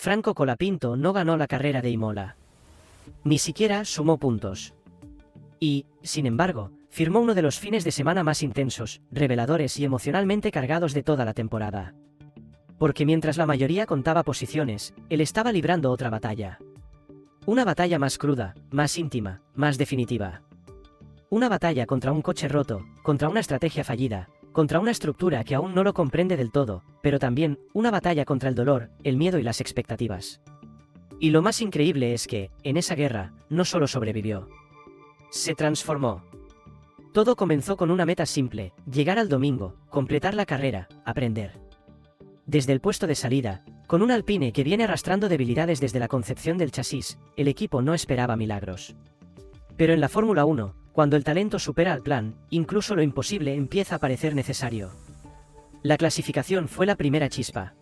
Franco Colapinto no ganó la carrera de Imola. Ni siquiera sumó puntos. Y, sin embargo, firmó uno de los fines de semana más intensos, reveladores y emocionalmente cargados de toda la temporada. Porque mientras la mayoría contaba posiciones, él estaba librando otra batalla. Una batalla más cruda, más íntima, más definitiva. Una batalla contra un coche roto, contra una estrategia fallida, contra una estructura que aún no lo comprende del todo, pero también una batalla contra el dolor, el miedo y las expectativas. Y lo más increíble es que, en esa guerra, no solo sobrevivió. Se transformó. Todo comenzó con una meta simple: llegar al domingo, completar la carrera, aprender. Desde el puesto de salida, con un Alpine que viene arrastrando debilidades desde la concepción del chasis, el equipo no esperaba milagros. Pero en la Fórmula 1, cuando el talento supera al plan, incluso lo imposible empieza a parecer necesario. La clasificación fue la primera chispa.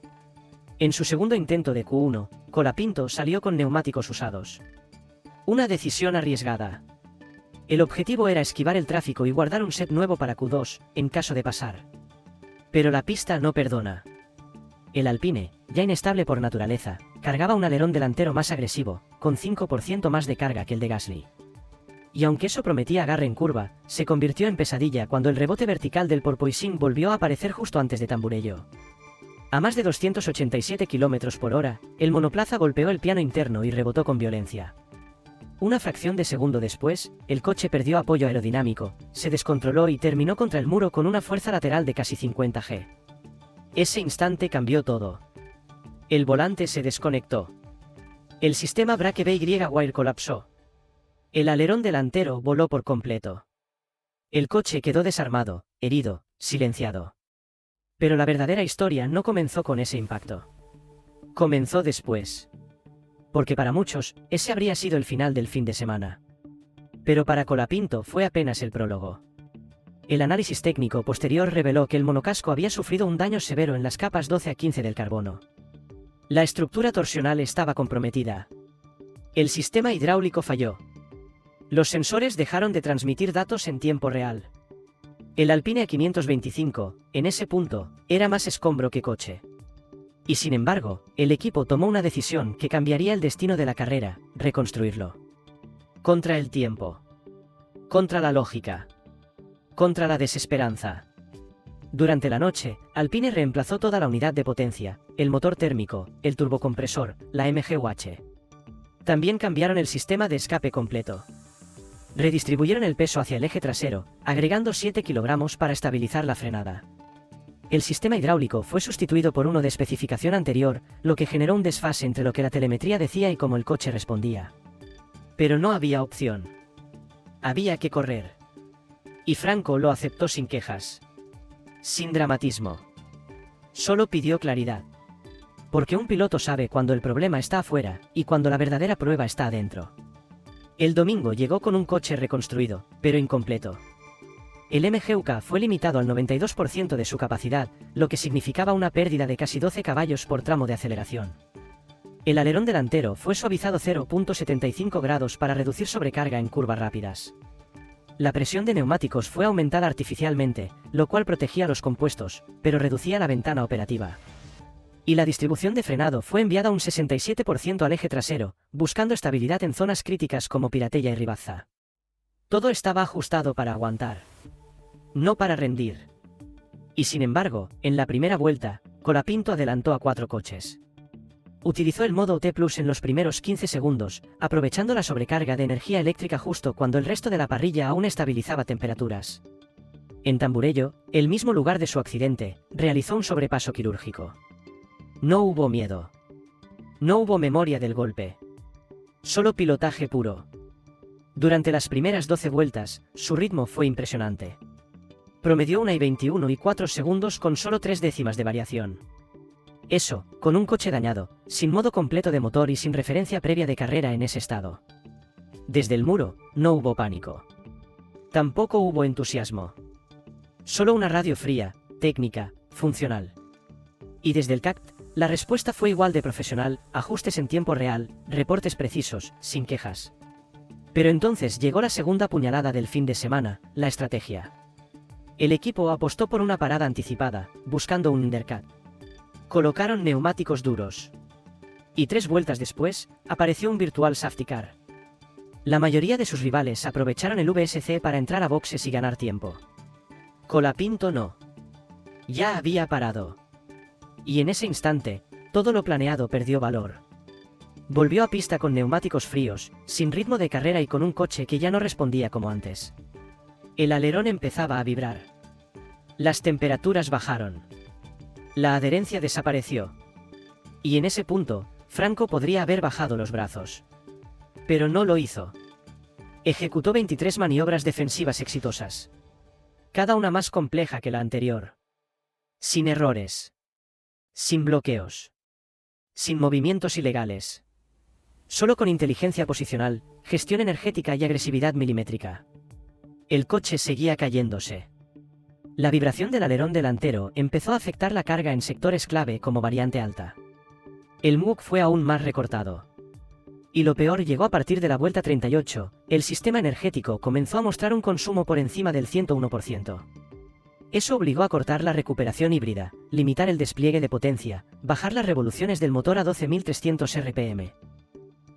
En su segundo intento de Q1, Colapinto salió con neumáticos usados. Una decisión arriesgada. El objetivo era esquivar el tráfico y guardar un set nuevo para Q2, en caso de pasar. Pero la pista no perdona. El Alpine, ya inestable por naturaleza, cargaba un alerón delantero más agresivo, con 5% más de carga que el de Gasly. Y aunque eso prometía agarre en curva, se convirtió en pesadilla cuando el rebote vertical del porpoising volvió a aparecer justo antes de Tamburello. A más de 287 km por hora, el monoplaza golpeó el piano interno y rebotó con violencia. Una fracción de segundo después, el coche perdió apoyo aerodinámico, se descontroló y terminó contra el muro con una fuerza lateral de casi 50 G. Ese instante cambió todo. El volante se desconectó. El sistema brake-by-wire colapsó. El alerón delantero voló por completo. El coche quedó desarmado, herido, silenciado. Pero la verdadera historia no comenzó con ese impacto. Comenzó después. Porque para muchos, ese habría sido el final del fin de semana. Pero para Colapinto fue apenas el prólogo. El análisis técnico posterior reveló que el monocasco había sufrido un daño severo en las capas 12 a 15 del carbono. La estructura torsional estaba comprometida. El sistema hidráulico falló. Los sensores dejaron de transmitir datos en tiempo real. El Alpine A525, en ese punto, era más escombro que coche. Y sin embargo, el equipo tomó una decisión que cambiaría el destino de la carrera: reconstruirlo. Contra el tiempo. Contra la lógica. Contra la desesperanza. Durante la noche, Alpine reemplazó toda la unidad de potencia, el motor térmico, el turbocompresor, la MGUH. También cambiaron el sistema de escape completo. Redistribuyeron el peso hacia el eje trasero, agregando 7 kilogramos para estabilizar la frenada. El sistema hidráulico fue sustituido por uno de especificación anterior, lo que generó un desfase entre lo que la telemetría decía y cómo el coche respondía. Pero no había opción. Había que correr. Y Franco lo aceptó sin quejas. Sin dramatismo. Solo pidió claridad. Porque un piloto sabe cuando el problema está afuera, y cuando la verdadera prueba está adentro. El domingo llegó con un coche reconstruido, pero incompleto. El MGUK fue limitado al 92% de su capacidad, lo que significaba una pérdida de casi 12 caballos por tramo de aceleración. El alerón delantero fue suavizado 0.75 grados para reducir sobrecarga en curvas rápidas. La presión de neumáticos fue aumentada artificialmente, lo cual protegía los compuestos, pero reducía la ventana operativa. Y la distribución de frenado fue enviada un 67% al eje trasero, buscando estabilidad en zonas críticas como Piratella y Ribazza. Todo estaba ajustado para aguantar. No para rendir. Y sin embargo, en la primera vuelta, Colapinto adelantó a 4 coches. Utilizó el modo T+ en los primeros 15 segundos, aprovechando la sobrecarga de energía eléctrica justo cuando el resto de la parrilla aún estabilizaba temperaturas. En Tamburello, el mismo lugar de su accidente, realizó un sobrepaso quirúrgico. No hubo miedo. No hubo memoria del golpe. Solo pilotaje puro. Durante las primeras 12 vueltas, su ritmo fue impresionante. Promedió 1:21 y 4 segundos con solo 3 décimas de variación. Eso, con un coche dañado, sin modo completo de motor y sin referencia previa de carrera en ese estado. Desde el muro, no hubo pánico. Tampoco hubo entusiasmo. Solo una radio fría, técnica, funcional. Y desde el CACT, la respuesta fue igual de profesional: ajustes en tiempo real, reportes precisos, sin quejas. Pero entonces llegó la segunda puñalada del fin de semana: la estrategia. El equipo apostó por una parada anticipada, buscando un undercut. Colocaron neumáticos duros. Y 3 vueltas después, apareció un virtual safety car. La mayoría de sus rivales aprovecharon el VSC para entrar a boxes y ganar tiempo. Colapinto no. Ya había parado. Y en ese instante, todo lo planeado perdió valor. Volvió a pista con neumáticos fríos, sin ritmo de carrera y con un coche que ya no respondía como antes. El alerón empezaba a vibrar. Las temperaturas bajaron. La adherencia desapareció. Y en ese punto, Franco podría haber bajado los brazos. Pero no lo hizo. Ejecutó 23 maniobras defensivas exitosas. Cada una más compleja que la anterior. Sin errores. Sin bloqueos. Sin movimientos ilegales. Solo con inteligencia posicional, gestión energética y agresividad milimétrica. El coche seguía cayéndose. La vibración del alerón delantero empezó a afectar la carga en sectores clave como variante alta. El MUC fue aún más recortado. Y lo peor llegó a partir de la vuelta 38, el sistema energético comenzó a mostrar un consumo por encima del 101%. Eso obligó a cortar la recuperación híbrida, limitar el despliegue de potencia, bajar las revoluciones del motor a 12.300 RPM.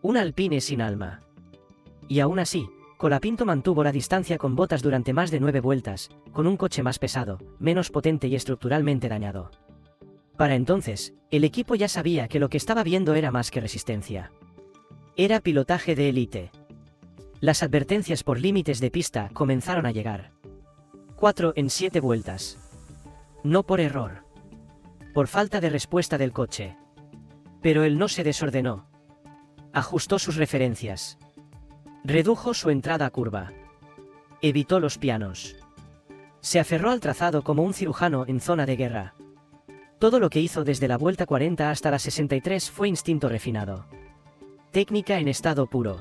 Un Alpine sin alma. Y aún así, Colapinto mantuvo la distancia con Bottas durante más de 9 vueltas, con un coche más pesado, menos potente y estructuralmente dañado. Para entonces, el equipo ya sabía que lo que estaba viendo era más que resistencia. Era pilotaje de élite. Las advertencias por límites de pista comenzaron a llegar. 4 en 7 vueltas. No por error. Por falta de respuesta del coche. Pero él no se desordenó. Ajustó sus referencias. Redujo su entrada a curva. Evitó los pianos. Se aferró al trazado como un cirujano en zona de guerra. Todo lo que hizo desde la vuelta 40 hasta la 63 fue instinto refinado. Técnica en estado puro.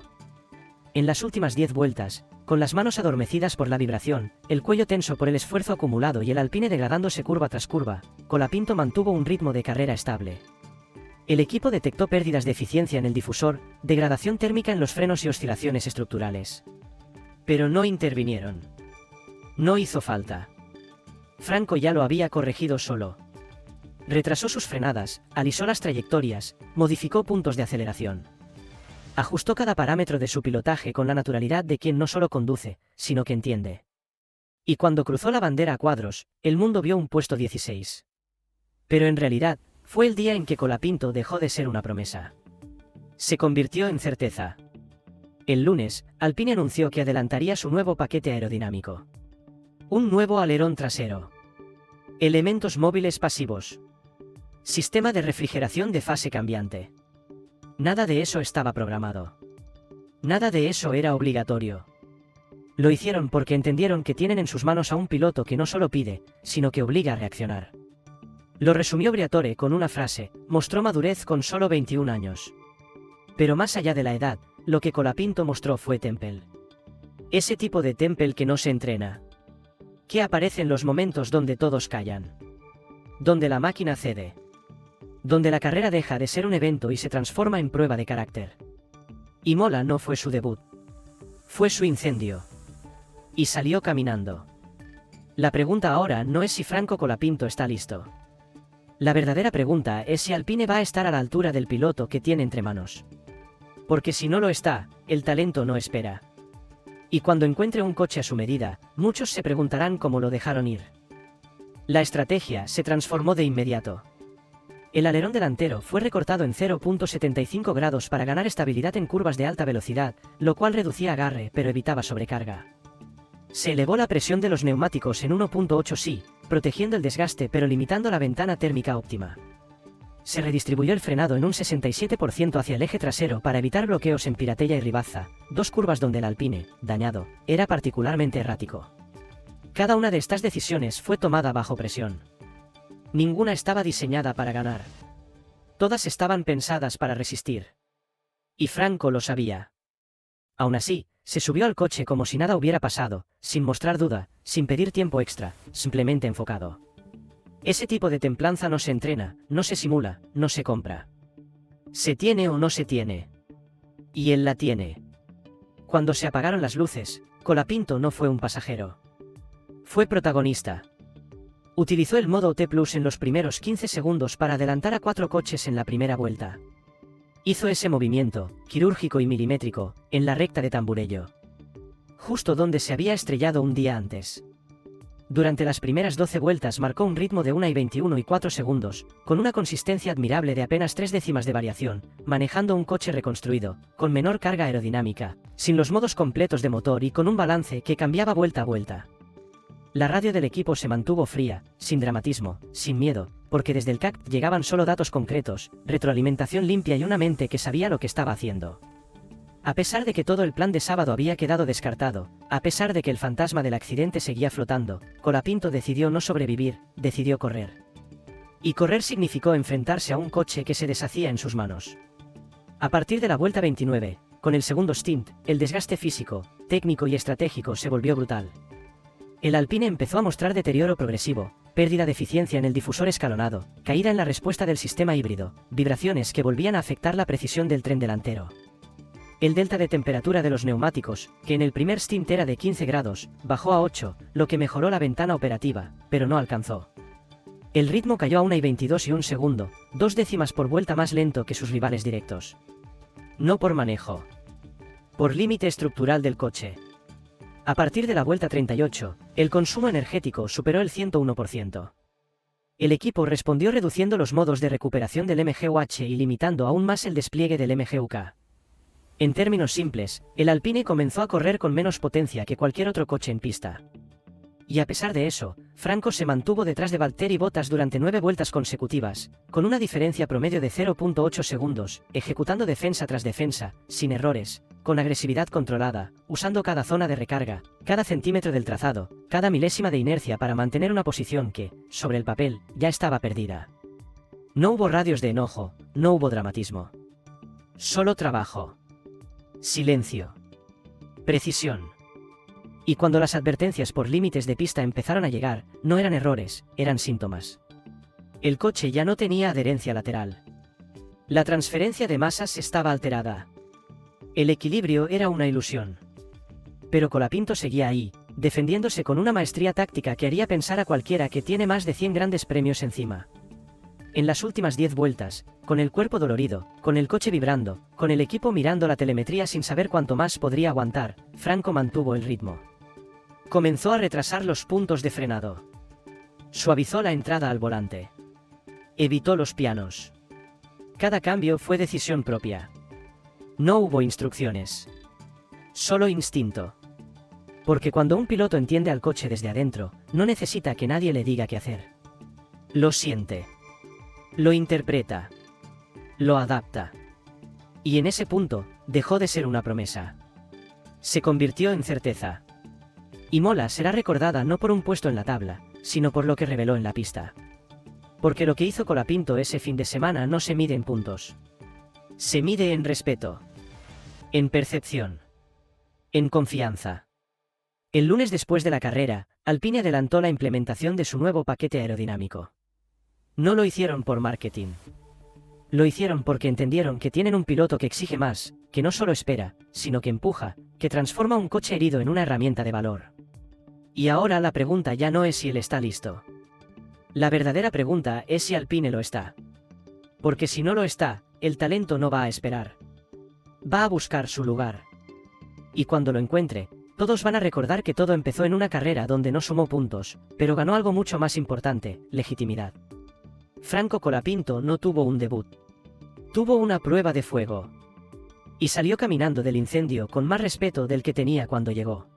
En las últimas 10 vueltas, con las manos adormecidas por la vibración, el cuello tenso por el esfuerzo acumulado y el Alpine degradándose curva tras curva, Colapinto mantuvo un ritmo de carrera estable. El equipo detectó pérdidas de eficiencia en el difusor, degradación térmica en los frenos y oscilaciones estructurales. Pero no intervinieron. No hizo falta. Franco ya lo había corregido solo. Retrasó sus frenadas, alisó las trayectorias, modificó puntos de aceleración. Ajustó cada parámetro de su pilotaje con la naturalidad de quien no solo conduce, sino que entiende. Y cuando cruzó la bandera a cuadros, el mundo vio un puesto 16. Pero en realidad, fue el día en que Colapinto dejó de ser una promesa. Se convirtió en certeza. El lunes, Alpine anunció que adelantaría su nuevo paquete aerodinámico. Un nuevo alerón trasero. Elementos móviles pasivos. Sistema de refrigeración de fase cambiante. Nada de eso estaba programado. Nada de eso era obligatorio. Lo hicieron porque entendieron que tienen en sus manos a un piloto que no solo pide, sino que obliga a reaccionar. Lo resumió Briatore con una frase: mostró madurez con solo 21 años. Pero más allá de la edad, lo que Colapinto mostró fue temple. Ese tipo de temple que no se entrena. Que aparece en los momentos donde todos callan. Donde la máquina cede. Donde la carrera deja de ser un evento y se transforma en prueba de carácter. Imola no fue su debut. Fue su incendio. Y salió caminando. La pregunta ahora no es si Franco Colapinto está listo. La verdadera pregunta es si Alpine va a estar a la altura del piloto que tiene entre manos. Porque si no lo está, el talento no espera. Y cuando encuentre un coche a su medida, muchos se preguntarán cómo lo dejaron ir. La estrategia se transformó de inmediato. El alerón delantero fue recortado en 0.75 grados para ganar estabilidad en curvas de alta velocidad, lo cual reducía agarre pero evitaba sobrecarga. Se elevó la presión de los neumáticos en 1.8 psi, protegiendo el desgaste pero limitando la ventana térmica óptima. Se redistribuyó el frenado en un 67% hacia el eje trasero para evitar bloqueos en Piratella y Ribazza, dos curvas donde el Alpine, dañado, era particularmente errático. Cada una de estas decisiones fue tomada bajo presión. Ninguna estaba diseñada para ganar. Todas estaban pensadas para resistir. Y Franco lo sabía. Aún así, se subió al coche como si nada hubiera pasado, sin mostrar duda, sin pedir tiempo extra, simplemente enfocado. Ese tipo de templanza no se entrena, no se simula, no se compra. Se tiene o no se tiene. Y él la tiene. Cuando se apagaron las luces, Colapinto no fue un pasajero. Fue protagonista. Utilizó el modo T+ en los primeros 15 segundos para adelantar a 4 coches en la primera vuelta. Hizo ese movimiento, quirúrgico y milimétrico, en la recta de Tamburello. Justo donde se había estrellado un día antes. Durante las primeras 12 vueltas marcó un ritmo de 1 y 21 y 4 segundos, con una consistencia admirable de apenas 3 décimas de variación, manejando un coche reconstruido, con menor carga aerodinámica, sin los modos completos de motor y con un balance que cambiaba vuelta a vuelta. La radio del equipo se mantuvo fría, sin dramatismo, sin miedo, porque desde el CAC llegaban solo datos concretos, retroalimentación limpia y una mente que sabía lo que estaba haciendo. A pesar de que todo el plan de sábado había quedado descartado, a pesar de que el fantasma del accidente seguía flotando, Colapinto decidió no sobrevivir, decidió correr. Y correr significó enfrentarse a un coche que se deshacía en sus manos. A partir de la vuelta 29, con el segundo stint, el desgaste físico, técnico y estratégico se volvió brutal. El Alpine empezó a mostrar deterioro progresivo, pérdida de eficiencia en el difusor escalonado, caída en la respuesta del sistema híbrido, vibraciones que volvían a afectar la precisión del tren delantero. El delta de temperatura de los neumáticos, que en el primer stint era de 15 grados, bajó a 8, lo que mejoró la ventana operativa, pero no alcanzó. El ritmo cayó a 1 y 22 y un segundo, 2 décimas por vuelta más lento que sus rivales directos. No por manejo. Por límite estructural del coche. A partir de la vuelta 38, el consumo energético superó el 101%. El equipo respondió reduciendo los modos de recuperación del MGUH y limitando aún más el despliegue del MGUK. En términos simples, el Alpine comenzó a correr con menos potencia que cualquier otro coche en pista. Y a pesar de eso, Franco se mantuvo detrás de Valtteri Bottas durante 9 vueltas consecutivas, con una diferencia promedio de 0.8 segundos, ejecutando defensa tras defensa, sin errores, con agresividad controlada, usando cada zona de recarga, cada centímetro del trazado, cada milésima de inercia para mantener una posición que, sobre el papel, ya estaba perdida. No hubo radios de enojo, no hubo dramatismo. Solo trabajo. Silencio. Precisión. Y cuando las advertencias por límites de pista empezaron a llegar, no eran errores, eran síntomas. El coche ya no tenía adherencia lateral. La transferencia de masas estaba alterada. El equilibrio era una ilusión. Pero Colapinto seguía ahí, defendiéndose con una maestría táctica que haría pensar a cualquiera que tiene más de 100 grandes premios encima. En las últimas 10 vueltas, con el cuerpo dolorido, con el coche vibrando, con el equipo mirando la telemetría sin saber cuánto más podría aguantar, Franco mantuvo el ritmo. Comenzó a retrasar los puntos de frenado. Suavizó la entrada al volante. Evitó los pianos. Cada cambio fue decisión propia. No hubo instrucciones. Solo instinto. Porque cuando un piloto entiende al coche desde adentro, no necesita que nadie le diga qué hacer. Lo siente. Lo interpreta. Lo adapta. Y en ese punto, dejó de ser una promesa. Se convirtió en certeza. Imola será recordada no por un puesto en la tabla, sino por lo que reveló en la pista. Porque lo que hizo Colapinto ese fin de semana no se mide en puntos. Se mide en respeto. En percepción. En confianza. El lunes después de la carrera, Alpine adelantó la implementación de su nuevo paquete aerodinámico. No lo hicieron por marketing. Lo hicieron porque entendieron que tienen un piloto que exige más, que no solo espera, sino que empuja, que transforma un coche herido en una herramienta de valor. Y ahora la pregunta ya no es si él está listo. La verdadera pregunta es si Alpine lo está. Porque si no lo está, el talento no va a esperar. Va a buscar su lugar. Y cuando lo encuentre, todos van a recordar que todo empezó en una carrera donde no sumó puntos, pero ganó algo mucho más importante, legitimidad. Franco Colapinto no tuvo un debut. Tuvo una prueba de fuego. Y salió caminando del incendio con más respeto del que tenía cuando llegó.